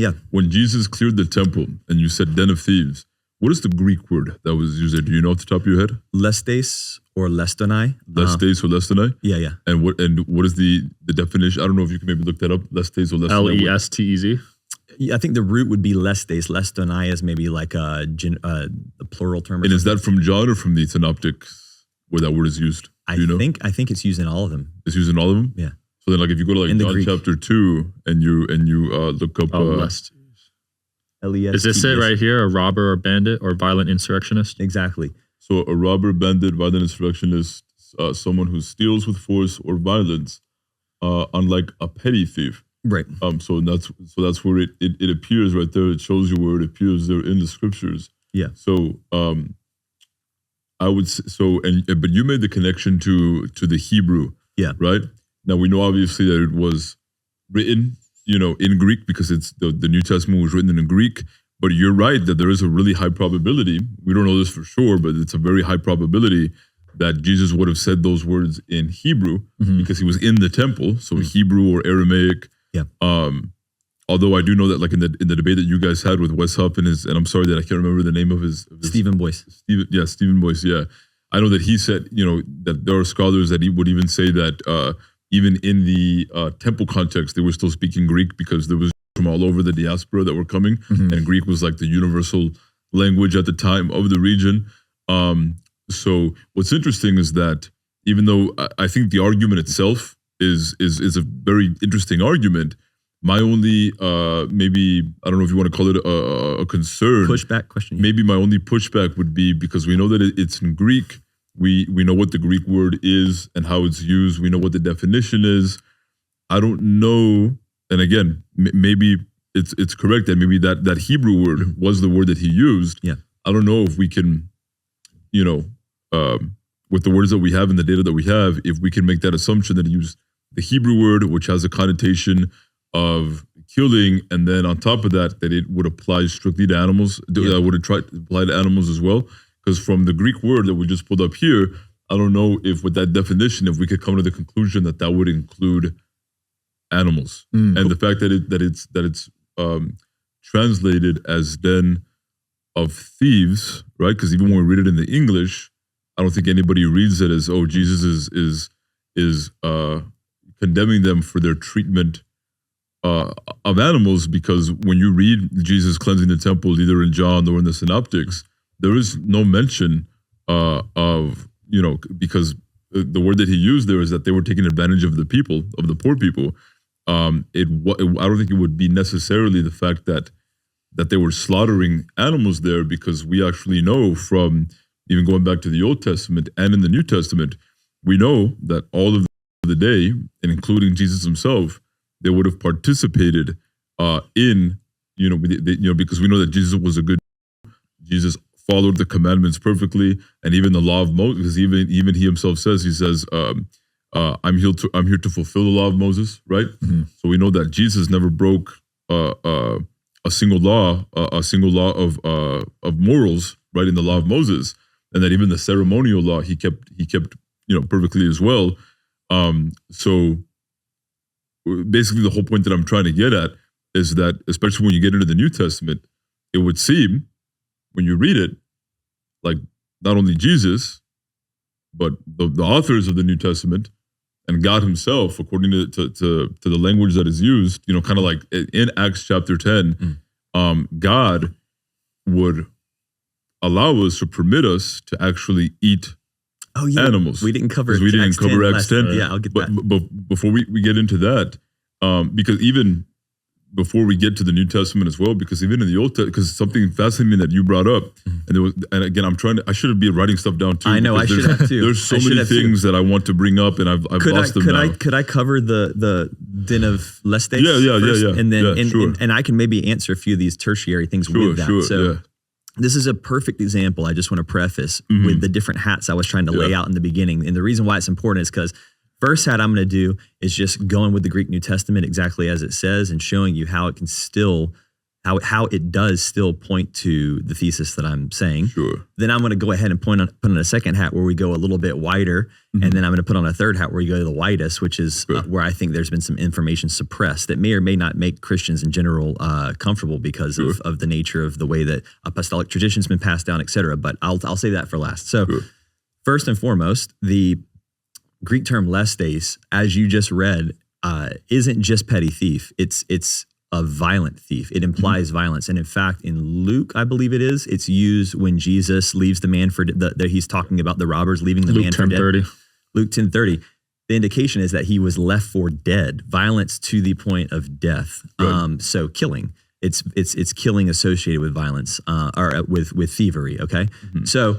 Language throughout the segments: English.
Yeah. When Jesus cleared the temple and you said Den of Thieves, what is the Greek word that was used there? Do you know off the top of your head? Lēstēs or lēstēs. Lēstēs or lēstēs? Yeah. And what is the definition? I don't know if you can maybe look that up. Lēstēs or lēstēs. Lestez. Yeah, I think the root would be lēstēs. Lēstēs is maybe like a plural term. And is that from John or from the Synoptics where that word is used? I think it's used in all of them. It's used in all of them? Yeah. So then like if you go to like John Greek. Chapter 2 and you look up... Lest. Is this it right here? A robber or bandit or violent insurrectionist? Exactly. So a robber, bandit, violent insurrectionist, someone who steals with force or violence, unlike a petty thief. Right. So that's where it appears right there. It shows you where it appears there in the scriptures. Yeah. So I would but you made the connection to the Hebrew. Yeah. Right. Now we know obviously that it was written, in Greek because it's the New Testament was written in Greek. But you're right that there is a really high probability. We don't know this for sure, but it's a very high probability that Jesus would have said those words in Hebrew because he was in the temple. So Hebrew or Aramaic. Yeah. Although I do know that, like in the debate that you guys had with Wes Huff and I'm sorry that I can't remember the name of his Stephen Boyce. Stephen Boyce. Yeah, I know that he said that there are scholars that he would even say that even in the temple context they were still speaking Greek because there was from all over the diaspora that were coming, and Greek was like the universal language at the time of the region. So what's interesting is that even though I think the argument itself is a very interesting argument, my only maybe I don't know if you want to call it a concern, pushback question. Yeah. Maybe my only pushback would be because we know that it's in Greek. We know what the Greek word is and how it's used. We know what the definition is. I don't know. And again, maybe it's correct that maybe that Hebrew word was the word that he used. Yeah. I don't know if we can, with the words that we have and the data that we have, if we can make that assumption that he used the Hebrew word, which has a connotation of killing, and then on top of that it would apply strictly to animals. That would apply to animals as well. Because from the Greek word that we just pulled up here, I don't know if with that definition, if we could come to the conclusion that would include animals, and the fact that it's translated as Den of Thieves, right? Because even when we read it in the English, I don't think anybody reads it as Jesus is condemning them for their treatment of animals, because when you read Jesus cleansing the temple, either in John or in the Synoptics, there is no mention of because the word that he used there is that they were taking advantage of the people, of the poor people. I don't think it would be necessarily the fact that they were slaughtering animals there, because we actually know from even going back to the Old Testament and in the New Testament, we know that all of the day, and including Jesus himself, they would have participated in because we know that Jesus was a good. Jesus followed the commandments perfectly, and even the law of Moses. Because even he himself says, I'm here to fulfill the law of Moses, right? So we know that Jesus never broke a single law of morals, right, in the law of Moses, and that even the ceremonial law he kept perfectly as well. So basically, the whole point that I'm trying to get at is that, especially when you get into the New Testament, it would seem when you read it, like not only Jesus, but the authors of the New Testament and God himself, according to the language that is used, kind of like in Acts chapter 10, God would allow us or permit us to actually eat animals. We didn't cover we didn't cover Acts 10. Yeah, I'll get that. But before we get into that, because even before we get to the New Testament as well, because even in the Old Testament, because something fascinating that you brought up, and again, I should be writing stuff down too. I know, I should have too. There's so many things that I want to bring up, and I've lost them now. Could I cover the Den of Lēstēs? Yeah. And then sure. and I can maybe answer a few of these tertiary things with that. This is a perfect example. I just want to preface with the different hats I was trying to lay out in the beginning. And the reason why it's important is because first hat I'm going to do is just going with the Greek New Testament exactly as it says and showing you how it can still how it does still point to the thesis that I'm saying. Sure. Then I'm going to go ahead and put on a second hat where we go a little bit wider, and then I'm going to put on a third hat where we go to the widest, which is where I think there's been some information suppressed that may or may not make Christians in general comfortable because of the nature of the way that apostolic tradition's been passed down, et cetera. But I'll say that for last. So first and foremost, the Greek term lēstēs, as you just read, isn't just petty thief. It's a violent thief. It implies violence. And in fact, in Luke, I believe it is, it's used when Jesus leaves the man for he's talking about the robbers leaving the man for dead. Luke 10:30. The indication is that he was left for dead, violence to the point of death. So killing. It's killing associated with violence or with thievery. Okay. So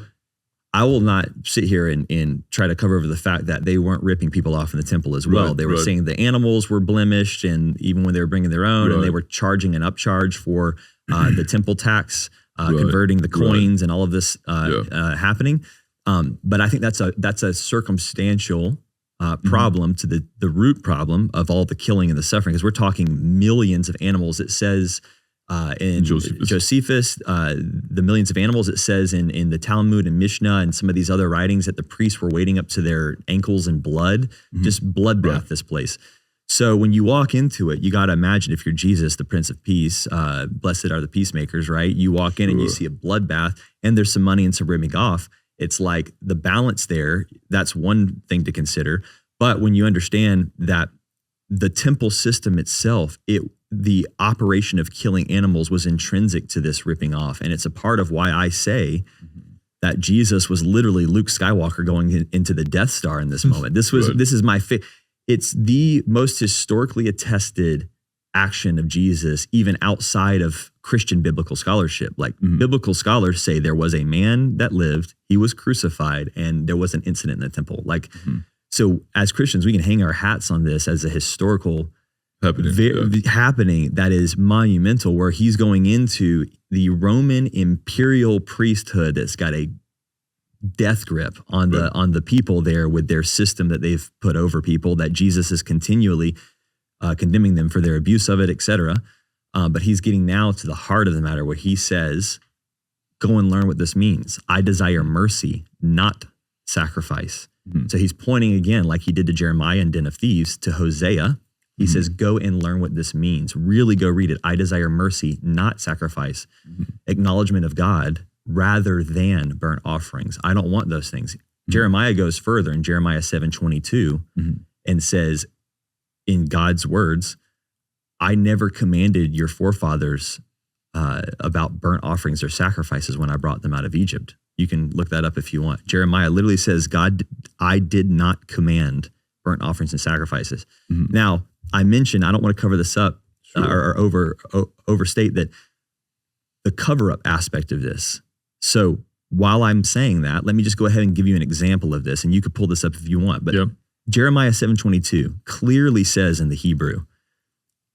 I will not sit here and try to cover over the fact that they weren't ripping people off in the temple as well. They were saying the animals were blemished, and even when they were bringing their own, and they were charging an upcharge for the temple tax, converting the coins, and all of this happening. But I think that's a circumstantial problem to the root problem of all the killing and the suffering, because we're talking millions of animals. It says in Josephus, the millions of animals, it says in the Talmud and Mishnah and some of these other writings that the priests were wading up to their ankles in blood, just bloodbath this place. So when you walk into it, you got to imagine if you're Jesus, the Prince of Peace, blessed are the peacemakers, right? You walk in and you see a bloodbath and there's some money and some ripping off. It's like the balance there, that's one thing to consider. But when you understand that the temple system itself, the operation of killing animals was intrinsic to this ripping off. And it's a part of why I say that Jesus was literally Luke Skywalker going into the Death Star in this moment. This is my it's the most historically attested action of Jesus, even outside of Christian biblical scholarship. Like biblical scholars say there was a man that lived, he was crucified, and there was an incident in the temple. Like, so as Christians, we can hang our hats on this as a historical happening that is monumental, where he's going into the Roman imperial priesthood that's got a death grip on the people there with their system that they've put over people, that Jesus is continually condemning them for their abuse of it, etc. But he's getting now to the heart of the matter, where he says, go and learn what this means. I desire mercy, not sacrifice. So he's pointing again, like he did to Jeremiah and Den of Thieves, to Hosea. He says, go and learn what this means. Really go read it. I desire mercy, not sacrifice. Acknowledgement of God rather than burnt offerings. I don't want those things. Jeremiah goes further in Jeremiah 7:22 and says, in God's words, I never commanded your forefathers about burnt offerings or sacrifices when I brought them out of Egypt. You can look that up if you want. Jeremiah literally says, God, I did not command burnt offerings and sacrifices. Now, I mentioned, I don't want to cover this up or overstate that the cover-up aspect of this. So while I'm saying that, let me just go ahead and give you an example of this, and you could pull this up if you want. But Jeremiah 7:22 clearly says in the Hebrew,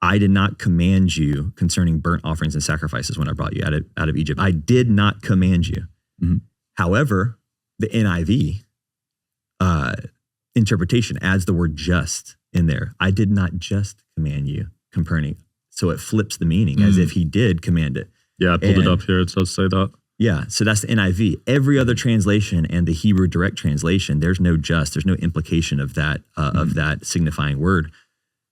I did not command you concerning burnt offerings and sacrifices when I brought you out of Egypt. I did not command you. However, the NIV interpretation adds the word just in there. I did not just command you, Kameron. So it flips the meaning as if he did command it. Yeah, I pulled it up here. It does say that. Yeah, so that's the NIV. Every other translation and the Hebrew direct translation, there's no just, there's no implication of that signifying word.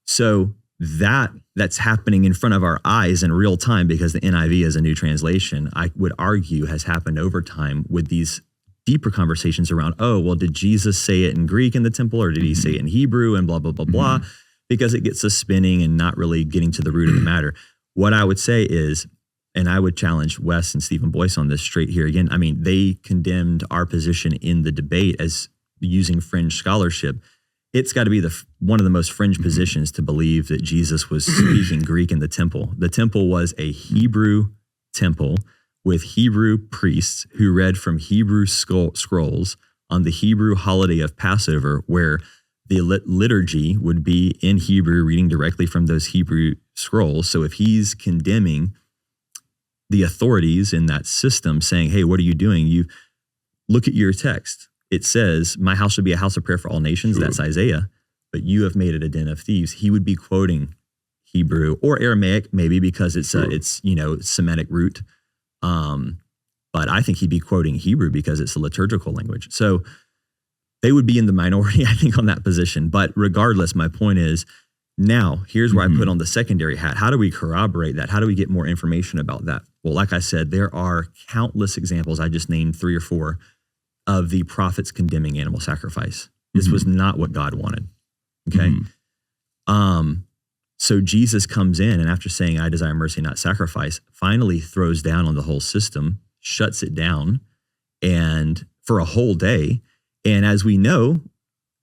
So that's happening in front of our eyes in real time, because the NIV is a new translation. I would argue has happened over time with these deeper conversations around, oh, well, did Jesus say it in Greek in the temple, or did he say it in Hebrew, and blah, blah, blah, blah, because it gets us spinning and not really getting to the root of the matter. What I would say is, and I would challenge Wes and Stephen Boyce on this straight here again. I mean, they condemned our position in the debate as using fringe scholarship. It's got to be one of the most fringe positions to believe that Jesus was speaking Greek in the temple. The temple was a Hebrew temple with Hebrew priests who read from Hebrew scrolls on the Hebrew holiday of Passover, where the liturgy would be in Hebrew, reading directly from those Hebrew scrolls. So if he's condemning the authorities in that system, saying, hey, what are you doing? You look at your text. It says, my house should be a house of prayer for all nations. That's Isaiah. But you have made it a den of thieves. He would be quoting Hebrew or Aramaic, maybe because it's Semitic root. But I think he'd be quoting Hebrew because it's a liturgical language. So they would be in the minority, I think, on that position. But regardless, my point is, now here's where I put on the secondary hat. How do we corroborate that? How do we get more information about that? Well, like I said, there are countless examples. I just named 3 or 4 of the prophets condemning animal sacrifice. This was not what God wanted. Okay. So Jesus comes in, and after saying, I desire mercy, not sacrifice, finally throws down on the whole system, shuts it down, and for a whole day. And as we know,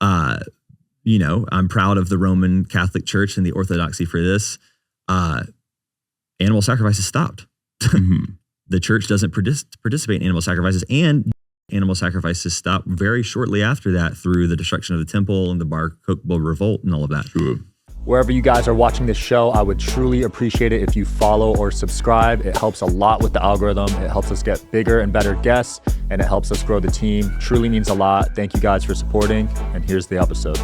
I'm proud of the Roman Catholic Church and the orthodoxy for this. Animal sacrifices stopped. The church doesn't participate in animal sacrifices, and animal sacrifices stopped very shortly after that through the destruction of the temple and the Bar Kokhba revolt and all of that. Sure. Wherever you guys are watching this show, I would truly appreciate it if you follow or subscribe. It helps a lot with the algorithm. It helps us get bigger and better guests, and it helps us grow the team. Truly means a lot. Thank you guys for supporting, and here's the episode.